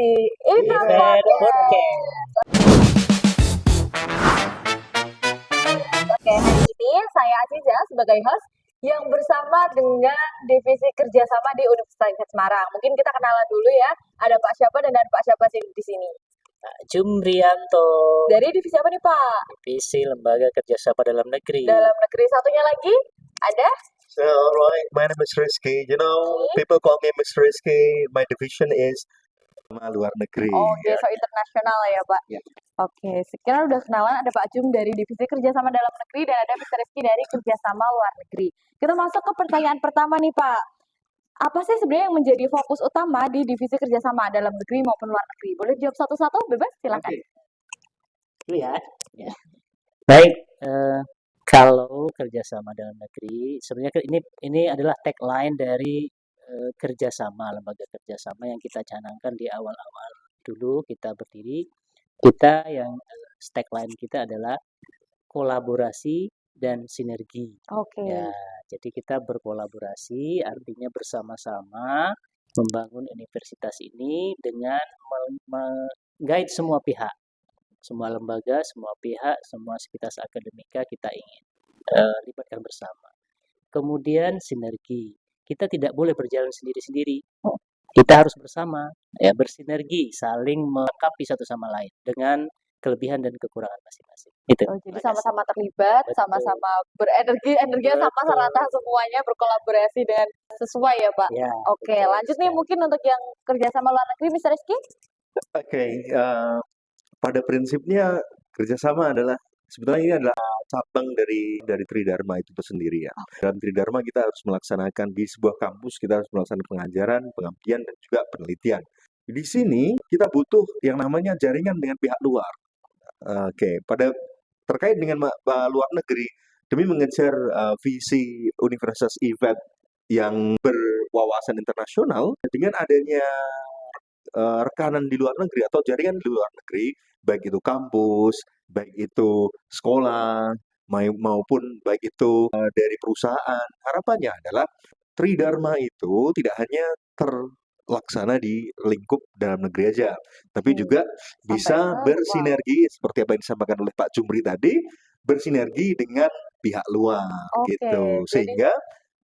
di Event Event Podcast. Podcast. Oke, hari ini saya Aziza sebagai host yang bersama dengan Divisi Kerjasama di Universitas Semarang. Mungkin kita kenalan dulu ya. Ada Pak siapa dan ada Pak siapa sih di sini. Pak Jumrianto, Dari divisi apa nih Pak? Divisi Lembaga Kerjasama Dalam Negeri. Dalam negeri. Satunya lagi ada? So, right, my name is Rizky. You know, people call me Mr. Rizky. My division is luar negeri. Oke, so internasional ya Pak. Ya. Oke, sekarang udah kenalan, ada Pak Jum dari Divisi Kerjasama Dalam Negeri dan ada Mr. Rizky dari Kerjasama Luar Negeri. Kita masuk ke pertanyaan pertama nih Pak. Apa sih sebenarnya yang menjadi fokus utama di Divisi Kerjasama Dalam Negeri maupun Luar Negeri? Boleh jawab satu-satu? Bebas, silakan. Itu ya. Baik, kalau kerjasama dalam negeri, sebenarnya ini adalah tagline dari kerjasama, lembaga kerjasama yang kita canangkan di awal-awal dulu kita berdiri. Kita yang tagline kita adalah kolaborasi dan sinergi. Oke. Ya, jadi kita berkolaborasi artinya bersama-sama membangun universitas ini dengan guide semua pihak, semua lembaga, semua pihak, semua sivitas akademika kita ingin libatkan bersama. Kemudian sinergi, kita tidak boleh berjalan sendiri-sendiri. Kita harus bersama, ya bersinergi, saling melengkapi satu sama lain dengan kelebihan dan kekurangan masing-masing. Itu. Oh, jadi sama-sama terlibat, Betul. sama-sama berenergi, energinya sama Betul. serata semuanya berkolaborasi dan sesuai ya Pak. Ya, Oke, betul lanjut nih sekali. mungkin untuk yang kerjasama luar negeri, Mr. Rizky. Oke, pada prinsipnya kerjasama adalah sebetulnya ini adalah cabang dari Tridharma itu sendiri ya. Dalam Tridharma kita harus melaksanakan di sebuah kampus, kita harus melaksanakan pengajaran, pengabdian, dan juga penelitian. Di sini kita butuh yang namanya jaringan dengan pihak luar. Oke, terkait dengan luar negeri, demi mengejar visi Universitas Event yang berwawasan internasional, dengan adanya rekanan di luar negeri atau jaringan di luar negeri, baik itu kampus, baik itu sekolah, maupun baik itu dari perusahaan, harapannya adalah Tridharma itu tidak hanya terlaksana di lingkup dalam negeri aja, tapi juga bisa ke bersinergi seperti apa yang disampaikan oleh Pak Jumri tadi, bersinergi dengan pihak luar Oke, gitu. jadi- Sehingga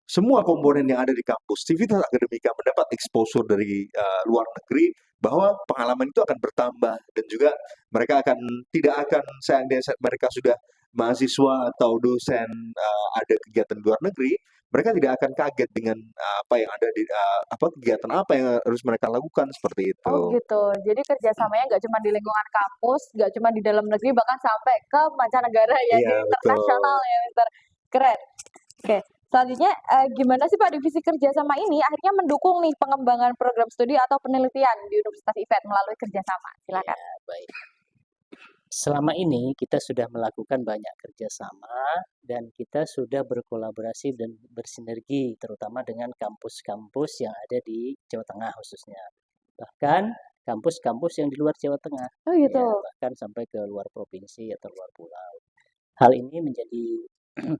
semua komponen yang ada di kampus, civitas akademika mendapat exposure dari luar negeri, bahwa pengalaman itu akan bertambah dan juga mereka tidak akan seandainya mereka sudah mahasiswa atau dosen ada kegiatan di luar negeri, mereka tidak akan kaget dengan apa yang ada di kegiatan apa yang harus mereka lakukan seperti itu. Oh gitu, jadi kerjasamanya nggak cuma di lingkungan kampus, nggak cuma di dalam negeri, bahkan sampai ke mancanegara ya, Iya, di internasional ya, Mister. Keren. Oke, selanjutnya gimana sih Pak Divisi Kerjasama ini akhirnya mendukung nih pengembangan program studi atau penelitian di Universitas Event melalui kerjasama? Silakan. Ya, baik. Selama ini kita sudah melakukan banyak kerjasama dan kita sudah berkolaborasi dan bersinergi terutama dengan kampus-kampus yang ada di Jawa Tengah khususnya. Bahkan kampus-kampus yang di luar Jawa Tengah, Oh gitu. ya, bahkan sampai ke luar provinsi atau luar pulau. Hal ini menjadi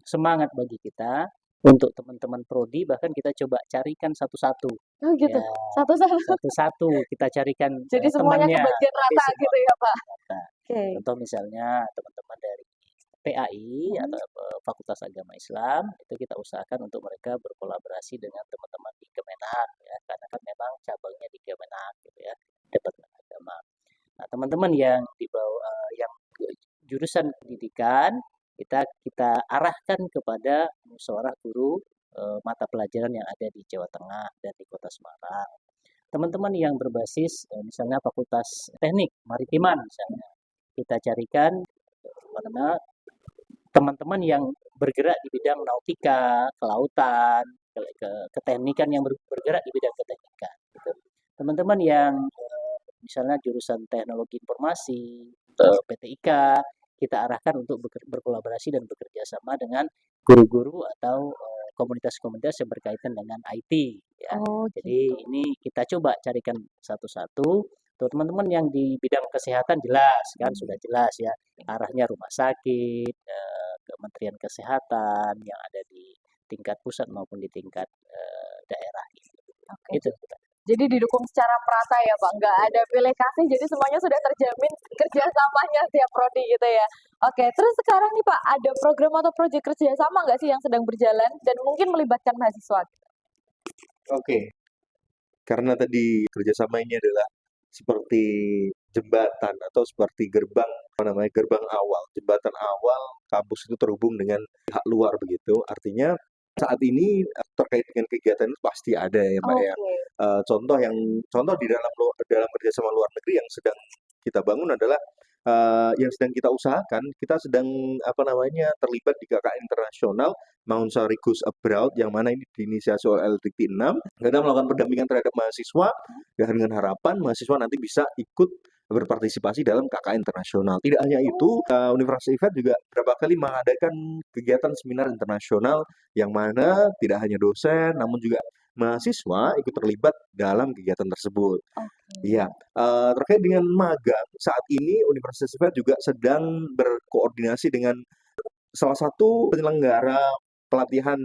semangat bagi kita untuk teman-teman prodi, bahkan kita coba carikan satu-satu. Oh gitu. Ya, Satu-satu. satu-satu kita carikan Jadi semuanya temannya. kebagian Jadi rata semua gitu ya Pak. rata. Oke. Contoh misalnya teman-teman dari PAI atau Fakultas Agama Islam, itu kita usahakan untuk mereka berkolaborasi dengan teman-teman di Kemenak ya, karena kan memang cabangnya di Kemenak gitu ya, Departemen Agama. Nah, teman-teman yang di bawah yang jurusan pendidikan, kita arahkan kepada musyawarah guru mata pelajaran yang ada di Jawa Tengah dan di Kota Semarang. Teman-teman yang berbasis misalnya Fakultas Teknik Maritiman misalnya, kita carikan mana teman-teman yang bergerak di bidang nautika, kelautan, keteknikan yang bergerak di bidang keteknikan. Gitu. Teman-teman yang misalnya jurusan teknologi informasi, PTIK, kita arahkan untuk berkolaborasi dan bekerja sama dengan guru-guru atau komunitas-komunitas yang berkaitan dengan IT. Ya. Oh, Jadi ini kita coba carikan satu-satu. Tuh, teman-teman yang di bidang kesehatan jelas kan, sudah jelas ya arahnya rumah sakit, Kementerian Kesehatan yang ada di tingkat pusat maupun di tingkat daerah. Oke. Itu. Jadi didukung secara merata ya Pak, nggak ada pilih kasih, jadi semuanya sudah terjamin kerjasamanya tiap prodi gitu ya. Oke, terus sekarang nih Pak, ada program atau proyek kerjasama nggak sih yang sedang berjalan dan mungkin melibatkan mahasiswa? Oke, karena tadi kerjasama ini adalah seperti jembatan atau seperti gerbang, apa namanya, gerbang awal, jembatan awal kampus itu terhubung dengan pihak luar begitu. Artinya saat ini terkait dengan kegiatan itu pasti ada ya Mbak ya. Oke, Contoh di dalam kerjasama luar negeri yang sedang kita bangun adalah yang sedang kita usahakan, kita sedang apa namanya terlibat di KKN internasional Mount Sari Goes Abroad yang mana ini diinisiasi oleh LDT 6. Kita melakukan pendampingan terhadap mahasiswa dengan harapan mahasiswa nanti bisa ikut berpartisipasi dalam KKN internasional. Tidak hanya itu, Universitas IFET juga beberapa kali mengadakan kegiatan seminar internasional yang mana tidak hanya dosen, namun juga mahasiswa ikut terlibat dalam kegiatan tersebut. oke. Iya, terkait dengan magang, saat ini Universitas IFET juga sedang berkoordinasi dengan salah satu penyelenggara pelatihan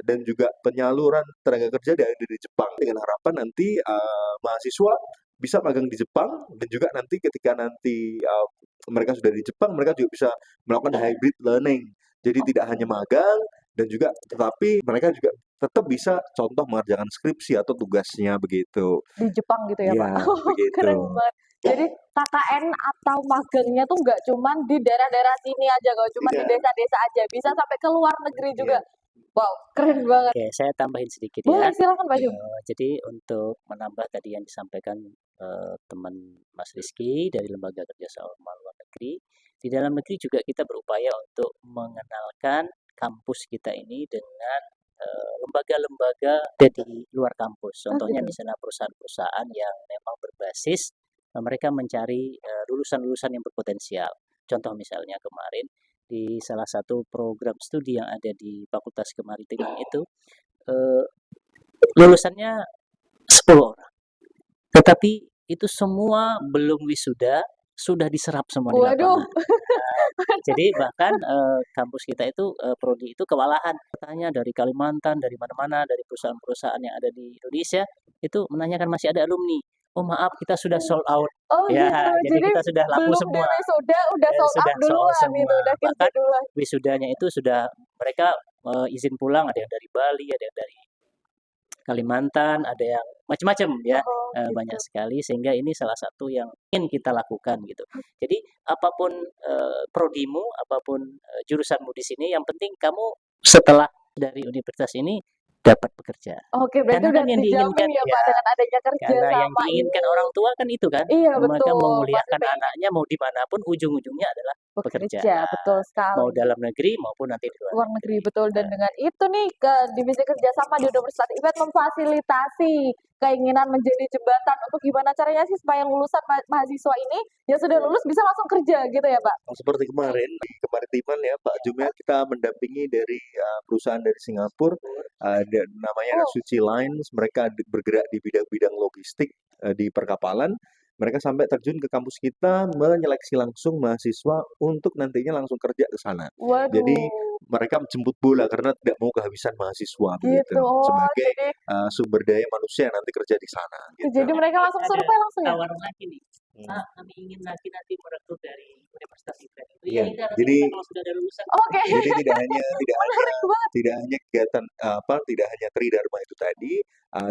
dan juga penyaluran tenaga kerja dari Jepang dengan harapan nanti mahasiswa bisa magang di Jepang dan juga nanti ketika nanti mereka sudah di Jepang mereka juga bisa melakukan hybrid learning. Jadi tidak hanya magang dan juga tetapi mereka juga tetap bisa contoh mengerjakan skripsi atau tugasnya begitu. Di Jepang gitu ya Pak? Iya, begitu. Keren banget. Jadi KKN atau magangnya tuh nggak cuman di daerah-daerah sini aja, nggak cuma di Tidak. desa-desa aja, bisa sampai ke luar negeri Iya. juga. Wow, keren banget. Oke, saya tambahin sedikit Boleh ya. silakan Pak Jum. Jadi untuk menambah tadi yang disampaikan teman Mas Rizky dari Lembaga Kerjasama Luar Negeri, di dalam negeri juga kita berupaya untuk mengenalkan kampus kita ini dengan lembaga-lembaga di luar kampus. Contohnya gitu. misalnya perusahaan-perusahaan yang memang berbasis mereka mencari lulusan-lulusan yang berpotensial. Contoh misalnya kemarin di salah satu program studi yang ada di Fakultas Kemaritiman itu eh, lulusannya 10 orang. Tetapi itu semua belum wisuda, sudah diserap semua di Waduh, lapangan. Jadi bahkan kampus kita itu prodi itu kewalahan. Bertanya dari Kalimantan, dari mana-mana, dari perusahaan-perusahaan yang ada di Indonesia itu menanyakan masih ada alumni. Oh maaf, kita sudah sold out. oh Ya, gitu. jadi Jadi kita sudah laku belum semua. wisuda udah sold out Sudah sold duluan semua. itu, udah kerja Bahkan duluan. wisudanya itu sudah mereka izin pulang, ada yang dari Bali, ada yang dari Kalimantan, ada yang macam-macam ya, Oh, gitu. banyak sekali sehingga ini salah satu yang ingin kita lakukan gitu. Jadi apapun prodimu, apapun jurusanmu di sini, yang penting kamu setelah dari universitas ini dapat bekerja. Oke, berarti Karena udah kan yang dijamin diinginkan ya Pak ya, dengan adanya kerja karena yang sama diinginkan ini. orang tua kan itu kan, Iya mereka betul, pasti memuliakan pengen anaknya mau dimanapun ujung-ujungnya adalah bekerja, pekerjaan, betul mau sekali. dalam negeri maupun nanti di luar Luar negeri negeri. betul, dan dengan itu nih ke divisi kerjasama di Universitas IFET memfasilitasi keinginan menjadi jembatan untuk gimana caranya sih supaya lulusan mahasiswa ini yang sudah lulus bisa langsung kerja gitu ya Pak? Seperti kemarin di Kemaritiman ya Pak Jumia kita mendampingi dari perusahaan dari Singapura namanya Oh, Suci Lines, mereka bergerak di bidang-bidang logistik di perkapalan. Mereka sampai terjun ke kampus kita menyeleksi langsung mahasiswa untuk nantinya langsung kerja ke sana. Jadi waduh, mereka menjemput bola karena tidak mau kehabisan mahasiswa begitu gitu. Oh, sebagai jadi sumber daya manusia yang nanti kerja di sana gitu. jadi mereka langsung Ada survei langsung ya? tawaran lagi nih. Hmm. Pak, kami ingin nanti merekrut dari Universitas IFET. Itu Iya, ya kita nanti jadi kalau sudah ada lulusan. Oke, jadi menarik banget. tidak hanya kegiatan tidak hanya Tridharma itu tadi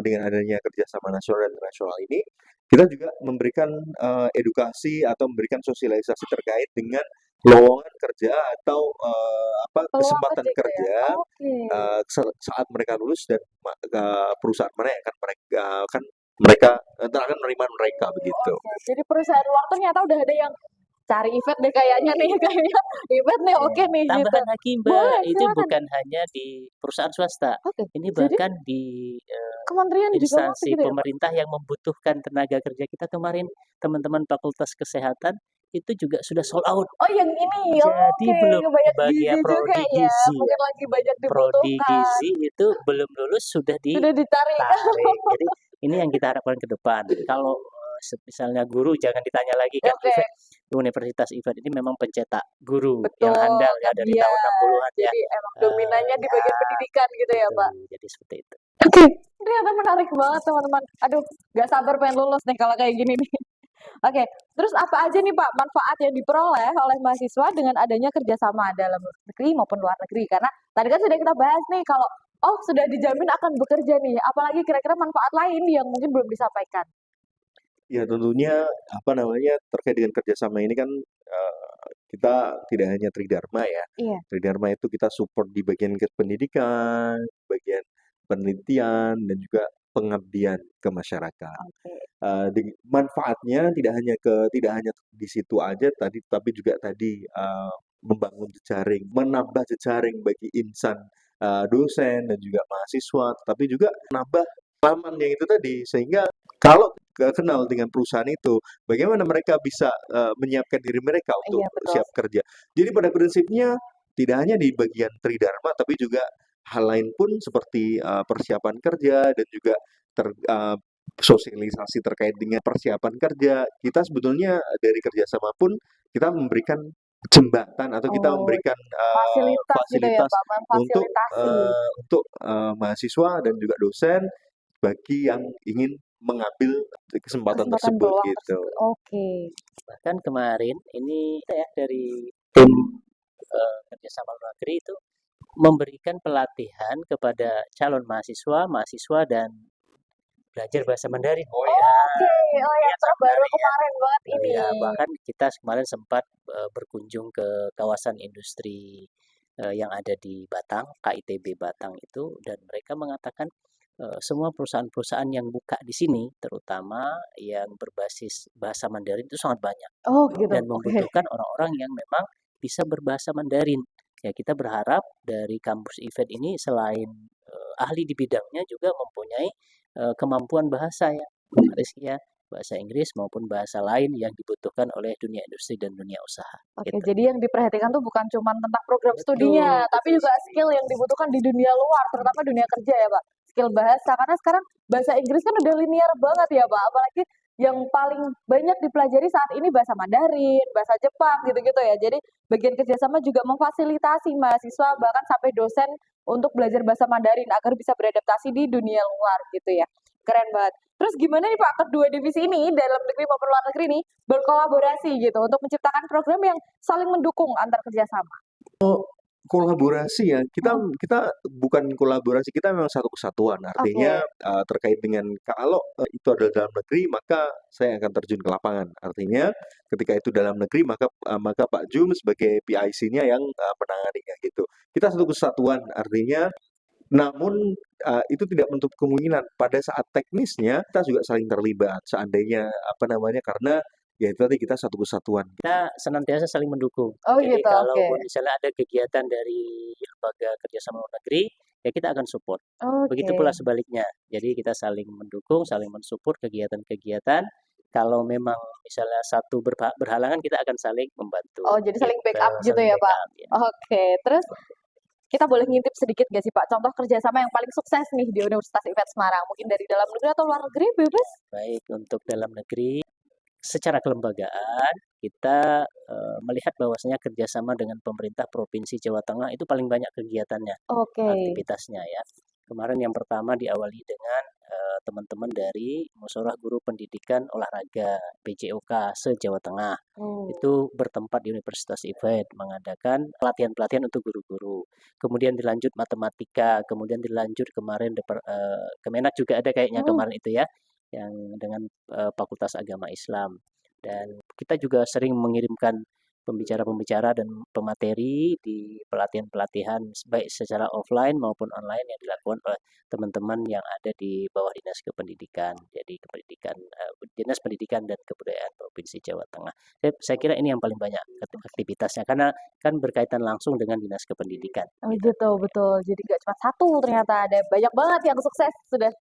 dengan adanya kerjasama nasional dan internasional ini kita juga memberikan edukasi atau memberikan sosialisasi terkait dengan lowongan kerja atau Peluang kesempatan kerja gitu ya? kerja Oke. saat mereka lulus dan perusahaan mana yang akan mereka akan menerima mereka begitu. Oke, jadi perusahaan luar ternyata udah ada yang cari event deh kayaknya nih, kayaknya event nih oke nih gitu. Tambahan lagi Mbak, Boleh, itu silakan. bukan hanya di perusahaan swasta. Oke, Ini jadi bahkan di kementerian juga masuk instansi gitu ya Pak? pemerintah yang membutuhkan tenaga kerja kita kemarin, teman-teman Fakultas Kesehatan itu juga sudah sold out. Oh yang ini, Jadi oke, belum banyak bagian gizi juga prodi ya, gizi mungkin ya. lagi banyak Prodi dibutuhkan, gizi itu belum lulus sudah sudah ditarik. ditarik. Jadi ini yang kita harapkan ke depan. Kalau misalnya guru jangan ditanya lagi kan Oke, IFET, Universitas IFET ini memang pencetak guru yang betul, handal ya kan dari dia. tahun 60-an ya. Jadi emang dominannya di bagian pendidikan gitu ya Pak? Jadi seperti itu. Oke, ternyata menarik banget teman-teman. Aduh, gak sabar pengen lulus nih kalau kayak gini nih. Oke, terus apa aja nih Pak manfaat yang diperoleh oleh mahasiswa dengan adanya kerjasama dalam negeri maupun luar negeri? Karena tadi kan sudah kita bahas nih kalau oh sudah dijamin akan bekerja nih, apalagi kira-kira manfaat lain yang mungkin belum disampaikan. Ya tentunya apa namanya terkait dengan kerjasama ini kan kita tidak hanya Tridharma ya. Iya, Tridharma itu kita support di bagian pendidikan, bagian penelitian dan juga pengabdian ke masyarakat. oke. Manfaatnya tidak hanya di situ aja tadi, tapi juga tadi membangun jejaring, menambah jejaring bagi insan dosen dan juga mahasiswa, tapi juga menambah pengalaman yang itu tadi sehingga kalau kenal dengan perusahaan itu, bagaimana mereka bisa menyiapkan diri mereka untuk Iya betul. siap kerja. Jadi pada prinsipnya tidak hanya di bagian Tridharma, tapi juga hal lain pun seperti persiapan kerja dan juga sosialisasi terkait dengan persiapan kerja. Kita sebetulnya dari kerjasama pun kita memberikan jembatan atau kita Oh, memberikan fasilitas gitu ya fasilitas Pak, untuk memfasilitasi. mahasiswa dan juga dosen bagi yang ingin mengambil kesempatan Kesempatan tersebut peluang gitu. tersebut. Oke. Bahkan kemarin ini ya dari tim kerjasama luar negeri itu memberikan pelatihan kepada calon mahasiswa, mahasiswa dan belajar bahasa Mandarin. Oh ya, Oke, oh ya lihat terbaru sebenarnya. kemarin banget ini. Ya, bahkan kita kemarin sempat berkunjung ke kawasan industri yang ada di Batang, KITB Batang itu, dan mereka mengatakan semua perusahaan-perusahaan yang buka di sini, terutama yang berbasis bahasa Mandarin itu sangat banyak Oh gitu, dan oke. membutuhkan orang-orang yang memang bisa berbahasa Mandarin. Ya, kita berharap dari kampus event ini selain ahli di bidangnya juga mempunyai kemampuan bahasa ya, Rizky ya, bahasa Inggris maupun bahasa lain yang dibutuhkan oleh dunia industri dan dunia usaha. Oke, Gitu. jadi yang diperhatikan tuh bukan cuma tentang program Betul, studinya, tapi betul juga sekali. skill yang dibutuhkan di dunia luar, terutama dunia kerja ya, Pak. Skill bahasa, karena sekarang bahasa Inggris kan udah linear banget ya, Pak. Apalagi yang paling banyak dipelajari saat ini bahasa Mandarin, bahasa Jepang, gitu-gitu ya. Jadi bagian kerjasama juga memfasilitasi mahasiswa, bahkan sampai dosen untuk belajar bahasa Mandarin agar bisa beradaptasi di dunia luar gitu ya. Keren banget. Terus gimana nih Pak, kedua divisi ini, dalam negeri maupun luar negeri nih, berkolaborasi gitu untuk menciptakan program yang saling mendukung antar kerjasama. Kolaborasi ya, kita Mhm. kita bukan kolaborasi, kita memang satu kesatuan. Oke. Artinya terkait dengan kalau itu adalah dalam negeri, maka saya akan terjun ke lapangan. Artinya ketika itu dalam negeri, maka Pak Jum sebagai PIC-nya yang menanganinya gitu. Kita satu kesatuan, artinya namun itu tidak menutup kemungkinan pada saat teknisnya kita juga saling terlibat. Seandainya apa namanya karena ya itu tadi kita satu kesatuan. Kita senantiasa saling mendukung. Oh Jadi gitu, oke. kalaupun misalnya ada kegiatan dari lembaga kerjasama luar negeri, ya kita akan support. Begitu Oke. pula sebaliknya. Jadi kita saling mendukung, saling mensupport kegiatan-kegiatan. Kalau memang misalnya satu berhalangan, kita akan saling Oh, membantu. jadi saling Gitu, backup gitu saling ya, Pak? backup. Ya. Oke, terus kita boleh ngintip sedikit gak sih, Pak, contoh kerjasama yang paling sukses nih di Universitas IFET Semarang? Mungkin dari dalam negeri atau luar negeri, bebas? Baik untuk dalam negeri, secara kelembagaan kita melihat bahwasanya kerjasama dengan pemerintah Provinsi Jawa Tengah itu paling banyak kegiatannya, Oke. aktivitasnya ya. Kemarin yang pertama diawali dengan teman-teman dari Musyawarah Guru Pendidikan Olahraga PJOK se-Jawa Tengah. Hmm. Itu bertempat di Universitas IFET mengadakan pelatihan-pelatihan untuk guru-guru. Kemudian dilanjut matematika, kemudian dilanjut kemarin Kemenak juga ada kayaknya Hmm. kemarin itu ya, yang dengan Fakultas Agama Islam. Dan kita juga sering mengirimkan pembicara-pembicara dan pemateri di pelatihan-pelatihan baik secara offline maupun online yang dilakukan oleh teman-teman yang ada di bawah Dinas Kependidikan. Jadi Dinas Pendidikan dan Kebudayaan Provinsi Jawa Tengah. Saya kira ini yang paling banyak aktivitasnya karena kan berkaitan langsung dengan Dinas Kependidikan. Oh Gitu. gitu, betul. Jadi gak cuma satu ternyata, ada banyak banget yang sukses sudah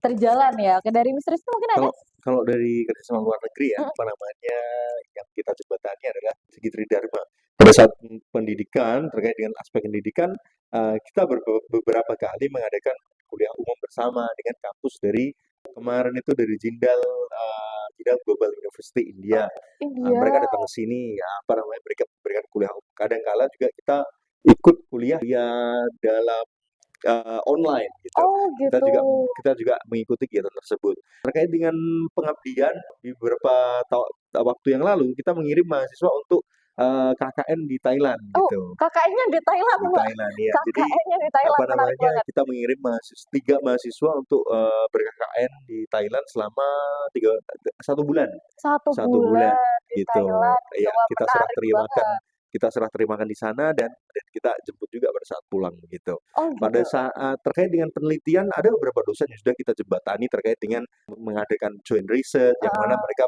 terjalan ya. Oke, dari Miss Rizky mungkin ada? Kalau kalau dari kerjasama luar negeri ya, Mhm. apa namanya, yang kita jembatani adalah segi Tridharma. Pada saat pendidikan, terkait dengan aspek pendidikan, kita beberapa kali mengadakan kuliah umum bersama dengan kampus dari kemarin itu dari Jindal Global University India. Iya. Mereka datang ke sini, ya, apa namanya, mereka memberikan kuliah umum. Kadang kala juga kita ikut kuliah dalam online gitu. Oh Kita gitu. juga kita juga mengikuti kegiatan tersebut. Terkait dengan pengabdian di beberapa waktu yang lalu kita mengirim mahasiswa untuk KKN di Thailand Oh, gitu. KKN-nya di Thailand, Di Mbak. Thailand ya. Jadi KKN-nya di apa Thailand, menarik namanya banget. kita mengirim tiga mahasiswa untuk ber-KKN di Thailand selama 1 bulan. Satu 1 bulan bulan di gitu. Thailand. Ya, Wah, menarik kita banget. serah terimakan di sana dan kita jemput juga pada saat pulang gitu. Oh Pada gitu. saat terkait dengan penelitian ada beberapa dosen yang sudah kita jembatani terkait dengan mengadakan joint research yang mana Heeh, mereka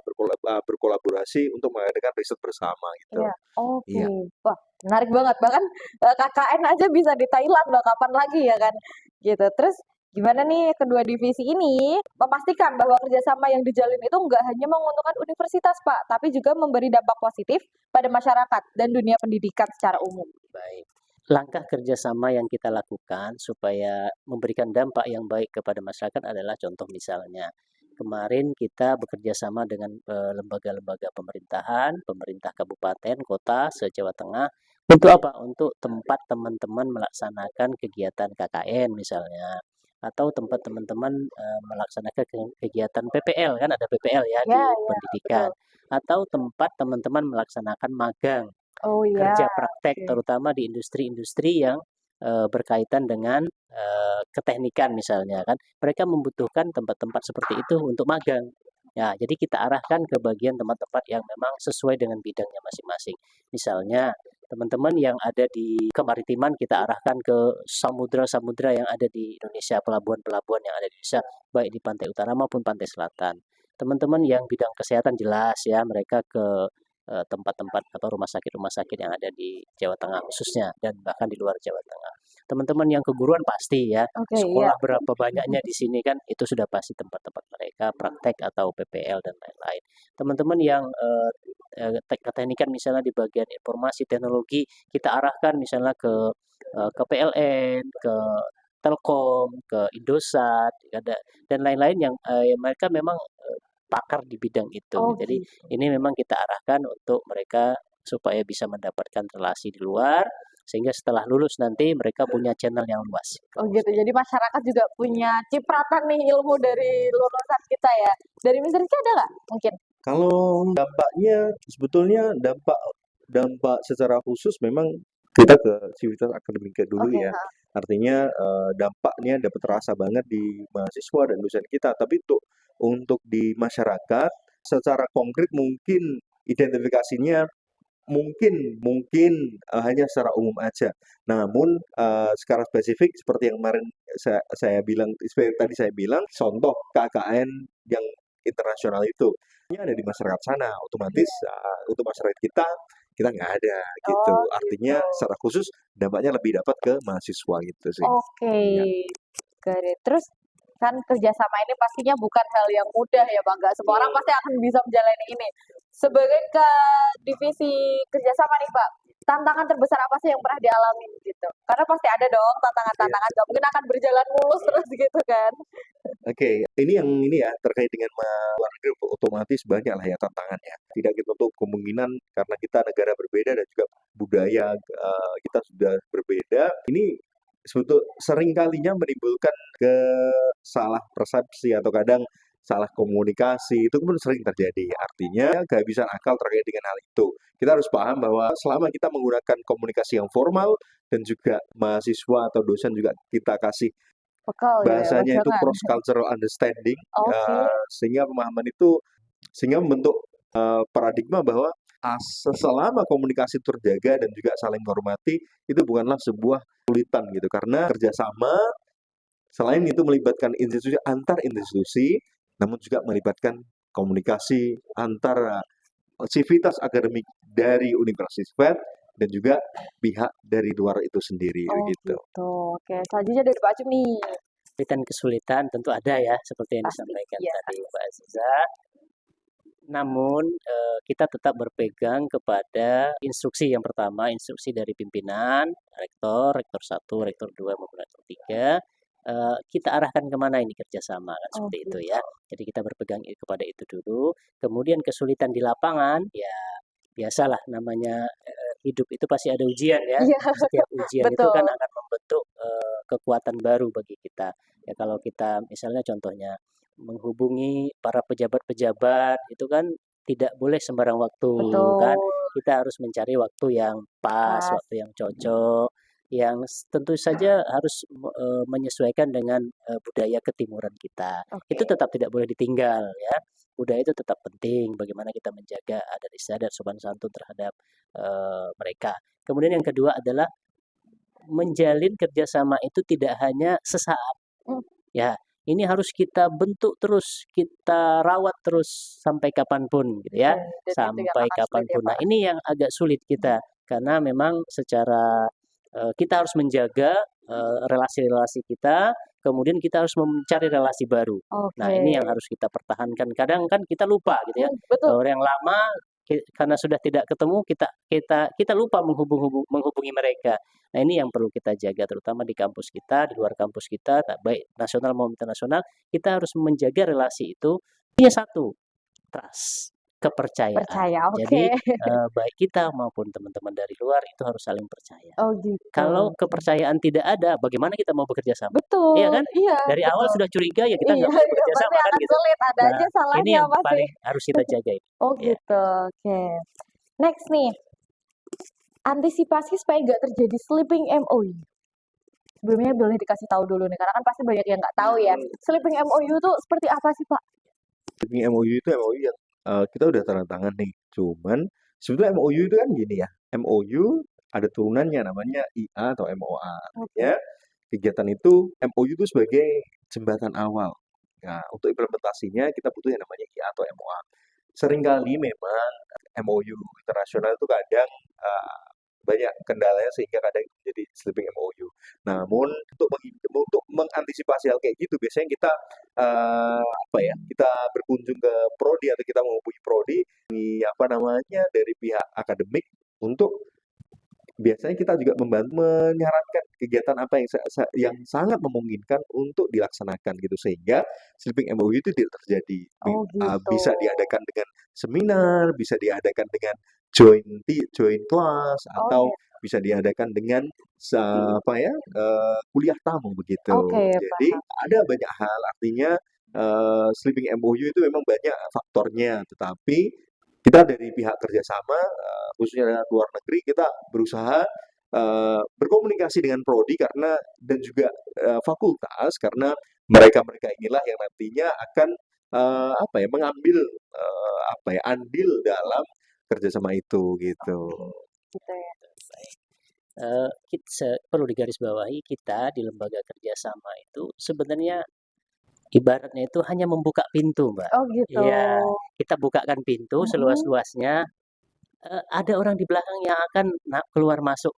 berkolaborasi untuk mengadakan riset bersama gitu. iya. Oke. Iya. Wah, menarik banget. Bahkan KKN aja bisa di Thailand loh, kapan lagi ya kan? Gitu. Terus gimana nih kedua divisi ini memastikan bahwa kerjasama yang dijalin itu nggak hanya menguntungkan universitas, Pak, tapi juga memberi dampak positif pada masyarakat dan dunia pendidikan secara umum. Baik. Langkah kerjasama yang kita lakukan supaya memberikan dampak yang baik kepada masyarakat adalah contoh misalnya kemarin kita bekerja sama dengan lembaga-lembaga pemerintahan, pemerintah kabupaten, kota, se-Jawa Tengah. Untuk apa? Untuk tempat teman-teman melaksanakan kegiatan KKN misalnya, atau tempat teman-teman melaksanakan kegiatan PPL, kan ada PPL ya Ya, di ya, pendidikan, betul. atau tempat teman-teman melaksanakan magang, Oh iya, kerja praktek, oke. terutama di industri-industri yang berkaitan dengan keteknikan misalnya kan. Mereka membutuhkan tempat-tempat seperti itu untuk magang. Ya, jadi kita arahkan ke bagian tempat-tempat yang memang sesuai dengan bidangnya masing-masing. Misalnya, teman-teman yang ada di kemaritiman kita arahkan ke samudra-samudra yang ada di Indonesia, pelabuhan-pelabuhan yang ada di Indonesia, baik di pantai utara maupun pantai selatan. Teman-teman yang bidang kesehatan jelas ya, mereka ke tempat-tempat atau rumah sakit yang ada di Jawa Tengah khususnya dan bahkan di luar Jawa Tengah. Teman-teman yang keguruan pasti ya, Oke, iya. sekolah berapa banyaknya di sini kan itu sudah pasti tempat-tempat mereka praktek atau PPL dan lain-lain. Teman-teman yang keteknikan misalnya di bagian informasi teknologi kita arahkan misalnya ke PLN, ke Telkom, ke Indosat, dan lain-lain yang mereka memang pakar di bidang itu. Oh Jadi gitu. ini memang kita arahkan untuk mereka supaya bisa mendapatkan relasi di luar, sehingga setelah lulus nanti mereka punya channel yang luas. Oh gitu. Jadi masyarakat juga punya cipratan nih ilmu dari lulusan kita ya. Dari Miss Rizky ada nggak? Mungkin. Kalau dampaknya sebetulnya dampak dampak secara khusus memang kita ke civitas akademika dulu Oke, ya. ha. Artinya dampaknya dapat terasa banget di mahasiswa dan dosen kita. Tapi untuk di masyarakat secara konkret mungkin identifikasinya mungkin mungkin hanya secara umum aja. Namun secara spesifik seperti yang kemarin saya bilang, seperti tadi saya bilang, contoh KKN yang internasional itu ini ada di masyarakat sana, otomatis Iya. untuk masyarakat kita nggak ada gitu. Oh Artinya gitu. secara khusus dampaknya lebih dapat ke mahasiswa gitu sih. Oke. Iya. Got it. Terus kan kerjasama ini pastinya bukan hal yang mudah ya, Bang. Nggak semua orang pasti akan bisa menjalani ini. Sebagai ke divisi kerjasama nih, Pak, tantangan terbesar apa sih yang pernah dialami gitu? Karena pasti ada dong Iya. tantangan-tantangan, nggak mungkin akan berjalan mulus terus gitu kan. Oke, ini ya terkait dengan luar negeri otomatis banyak lah ya tantangannya. Tidak kita tutup kemungkinan karena kita negara berbeda dan juga budaya kita sudah berbeda. Ini sering kalinya menimbulkan salah persepsi atau kadang salah komunikasi itu pun sering terjadi. Artinya kehabisan akal terkait dengan hal itu. Kita harus paham bahwa selama kita menggunakan komunikasi yang formal dan juga mahasiswa atau dosen juga kita kasih Bekal gitu ya, bahasanya itu wejangan. cross cultural understanding, Oke. sehingga pemahaman itu sehingga membentuk paradigma bahwa selama komunikasi terjaga dan juga saling menghormati itu bukanlah sebuah kesulitan gitu karena kerjasama selain itu melibatkan institusi antar institusi, namun juga melibatkan komunikasi antara sivitas akademik dari universitas dan juga pihak dari luar itu sendiri Oh begitu. gitu. Oke, selanjutnya dari Pak Acung nih. Kesulitan tentu ada ya, seperti yang Pasti. disampaikan Iya. tadi Mbak Aziza. Namun kita tetap berpegang kepada instruksi yang pertama, instruksi dari pimpinan, rektor 1, rektor 2 maupun rektor 3. Kita arahkan kemana ini kerjasama kan Oh seperti itu gitu. ya. Jadi kita berpegang kepada itu dulu. Kemudian kesulitan di lapangan ya biasalah namanya hidup itu pasti ada ujian ya. Iya, Setiap ujian itu kan betul. akan membentuk kekuatan baru bagi kita. Ya kalau kita misalnya contohnya menghubungi para pejabat-pejabat itu kan tidak boleh sembarang waktu kan. Betul. Kita harus mencari waktu yang pas, Pas. waktu yang cocok, yang tentu saja harus menyesuaikan dengan budaya ketimuran kita. Itu Oke. tetap tidak boleh ditinggal ya. Budaya itu tetap penting. Bagaimana kita menjaga adat istiadat sopan santun terhadap mereka. Kemudian yang kedua adalah menjalin kerjasama itu tidak hanya sesaat. Hmm. Ya, ini harus kita bentuk terus, kita rawat terus sampai kapanpun gitu ya, Oke, dan itu yang sampai akan sulit ya, kapanpun. Nah, Pak? ini yang agak sulit kita karena memang secara kita harus menjaga relasi-relasi kita, kemudian kita harus mencari relasi baru. Nah, Oke. ini yang harus kita pertahankan. Kadang kan kita lupa gitu ya. Betul. Orang yang lama karena sudah tidak ketemu kita lupa menghubungi mereka. Nah, ini yang perlu kita jaga terutama di kampus kita, di luar kampus kita, baik nasional maupun internasional, kita harus menjaga relasi itu punya satu, trust, kepercayaan. Percaya, Jadi oke. baik kita maupun teman-teman dari luar itu harus saling percaya. Oh gitu. Kalau kepercayaan tidak ada, bagaimana kita mau bekerja sama? Iya Betul, kan? iya, Dari awal betul. sudah curiga ya kita Iya nggak bisa iya, bekerja pasti sama kan akan gitu. sulit, ada Nah, aja ini salahnya yang pasti. paling harus kita jaga ini. Oh Ya. gitu, oke. Next nih, antisipasi supaya nggak terjadi sleeping MOU. Sebelumnya boleh dikasih tahu dulu nih, karena kan pasti banyak yang nggak tahu ya. Sleeping MOU itu seperti apa sih, Pak? Sleeping MOU itu MOU yang kita udah tanda tangan nih. Cuman sebetulnya MOU itu kan gini ya. MOU ada turunannya namanya IA atau MOA. Oke. Artinya kegiatan itu MOU itu sebagai jembatan awal. Nah, untuk implementasinya kita butuh yang namanya IA atau MOA. Seringkali memang MOU internasional itu kadang banyak kendalanya sehingga kadang jadi sleeping MOU. Namun untuk mengantisipasi hal kayak gitu biasanya kita apa ya? Kita berkunjung ke prodi atau kita menghubungi prodi di apa namanya dari pihak akademik untuk biasanya kita juga membantu menyarankan kegiatan apa yang sangat memungkinkan untuk dilaksanakan gitu sehingga sleeping MOU itu tidak terjadi. Oh gitu. Bisa diadakan dengan seminar, bisa diadakan dengan join class Oh atau gitu. bisa diadakan dengan apa ya kuliah tamu begitu. Oke, Jadi paham. ada banyak hal artinya sleeping MOU itu memang banyak faktornya, tetapi kita dari pihak kerjasama khususnya dengan luar negeri kita berusaha berkomunikasi dengan prodi karena dan juga fakultas karena mereka-mereka inilah yang nantinya akan apa ya mengambil apa ya andil dalam kerjasama itu gitu. Gitu ya. Kita perlu digarisbawahi kita di lembaga kerjasama itu sebenarnya ibaratnya itu hanya membuka pintu, Mbak. Oh gitu. Iya, kita bukakan pintu Mhm. seluas-luasnya, ada orang di belakang yang akan keluar Oh masuk,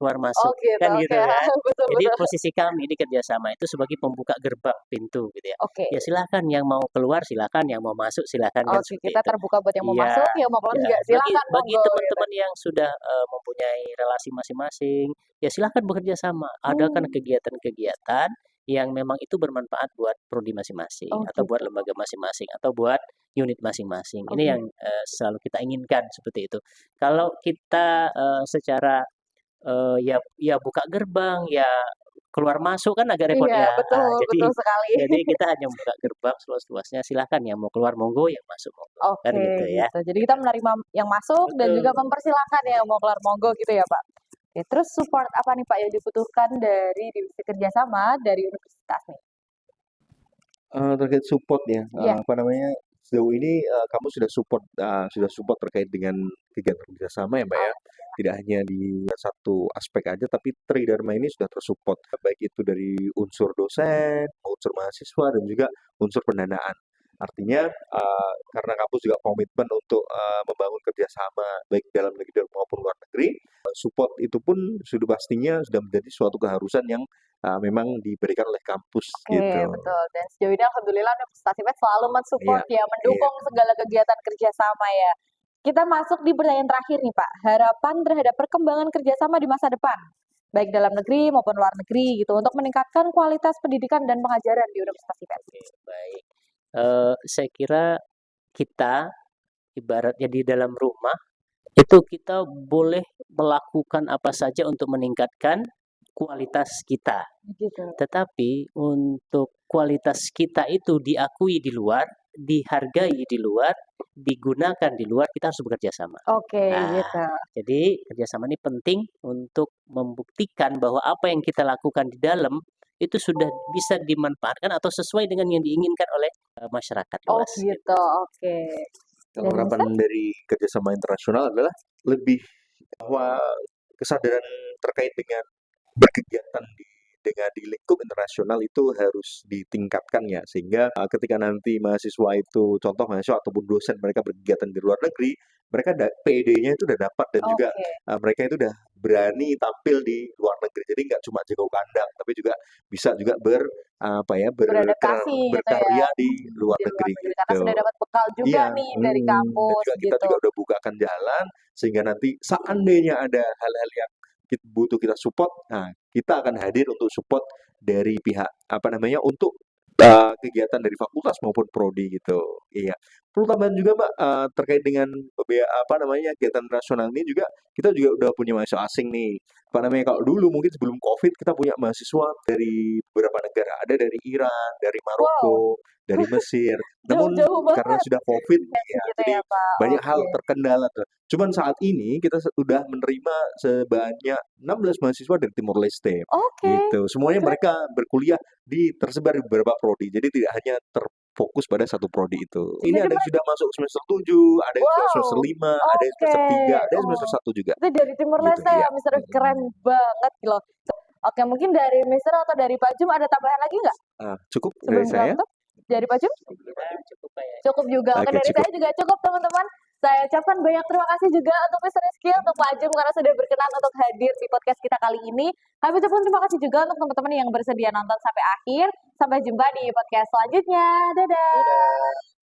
gitu, kan oke. gitu kan. Betul Jadi betul. posisi kami di kerjasama itu sebagai pembuka gerbang pintu gitu ya. Oke. Ya silakan yang mau keluar silakan, yang mau masuk silakan kan Oke, seperti kita itu. terbuka buat yang mau Iya, masuk, yang mau keluar ya juga bagi silakan bagi monggo gitu. teman-teman yang sudah mempunyai relasi masing-masing, ya silakan bekerja sama. Adakan Hmm. kegiatan-kegiatan yang memang itu bermanfaat buat prodi masing-masing Oh atau buat gitu. lembaga masing-masing atau buat unit masing-masing. Ini Oke. yang selalu kita inginkan seperti itu. Kalau kita secara ya buka gerbang, ya keluar masuk kan agak repot Iya, ya. betul Jadi betul sekali. jadi kita hanya buka gerbang seluas-luasnya, silakan yang mau keluar monggo, yang masuk monggo, kan Oke, gitu ya. gitu. Jadi kita menerima yang masuk dan juga Betul. mempersilahkan yang mau keluar monggo gitu ya, Pak. Oke, terus support apa nih Pak yang dibutuhkan dari divisi kerjasama dari universitas nih? Terkait support ya, Iya. apa namanya, sejauh ini, kamu sudah support terkait dengan kegiatan kerjasama ya, Mbak, ya? Tidak hanya di satu aspek aja, tapi Tridharma ini sudah tersupport, baik itu dari unsur dosen, unsur mahasiswa, dan juga unsur pendanaan. Artinya, karena kampus juga komitmen untuk, membangun kerjasama baik dalam negeri maupun luar negeri, support itu pun sudah pastinya sudah menjadi suatu keharusan yang, memang diberikan oleh kampus Oke, gitu. betul. Dan sejauh ini alhamdulillah Universitas IPET selalu Iya, mensupport ya, iya. mendukung segala kegiatan kerjasama ya. Kita masuk di pertanyaan terakhir nih Pak, harapan terhadap perkembangan kerjasama di masa depan, baik dalam negeri maupun luar negeri gitu, untuk meningkatkan kualitas pendidikan dan pengajaran di Universitas IPET. Oke, baik. Saya kira kita ibaratnya di dalam rumah itu kita boleh melakukan apa saja untuk meningkatkan kualitas kita. Gitu. Tetapi untuk kualitas kita itu diakui di luar, dihargai di luar, digunakan di luar, kita harus bekerja sama. Oke, Nah, gitu. jadi kerjasama ini penting untuk membuktikan bahwa apa yang kita lakukan di dalam itu sudah bisa dimanfaatkan atau sesuai dengan yang diinginkan oleh masyarakat Oh, luas. gitu. Oke. Kalau Dan harapan dari kerjasama internasional adalah lebih bahwa kesadaran terkait dengan berkegiatan di lingkup internasional itu harus ditingkatkan ya, sehingga ketika nanti mahasiswa itu, contoh mahasiswa ataupun dosen mereka berkegiatan di luar negeri, mereka PED-nya itu udah dapat dan juga oke. mereka itu udah berani tampil di luar negeri. Jadi nggak cuma jago kandang, tapi juga bisa juga Beradaptasi gitu ya berkarya di luar di luar negeri negeri karena gitu. sudah dapat bekal juga Iya, nih dari dan kampus juga kita gitu. juga udah bukakan jalan sehingga nanti seandainya ada hal-hal yang butuh kita support, nah kita akan hadir untuk support dari pihak untuk kegiatan dari fakultas maupun prodi gitu. Iya. Perlu tambahan juga Mbak terkait dengan kegiatan nasional ini juga kita juga udah punya mahasiswa asing nih. Kalau dulu mungkin sebelum Covid kita punya mahasiswa dari beberapa negara, ada dari Iran, dari Wow, Maroko, dari Mesir. Namun jauh-jauh karena banget sudah Covid ya, gitu jadi ya Pak. banyak hal Oke. terkendala tuh. Cuman saat ini kita sudah menerima sebanyak 16 mahasiswa dari Timor Leste Oke, gitu. Semuanya keren. mereka berkuliah tersebar di beberapa prodi. Jadi tidak hanya terfokus pada satu prodi itu. Ini Jadi ada yang mereka sudah masuk semester 7, ada yang sudah semester wow, 5, ada yang semester 3, ada yang semester oh, 1 juga itu dari Timor gitu. Leste ya, Iya. Mister, keren banget loh. Oke, mungkin dari Mister atau dari Pak Jum ada tambahan lagi nggak Cukup dari sebelum kita saya. tutup? Dari Pak Jum? Cukup kayak Cukup juga. Oke, Oke, dari cukup. saya juga cukup teman-teman. Saya ucapkan banyak terima kasih juga untuk Mister Rizky, untuk Pak Jum karena sudah berkenan untuk hadir di podcast kita kali ini. Kami ucapkan terima kasih juga untuk teman-teman yang bersedia nonton sampai akhir. Sampai jumpa di podcast selanjutnya. Dadah.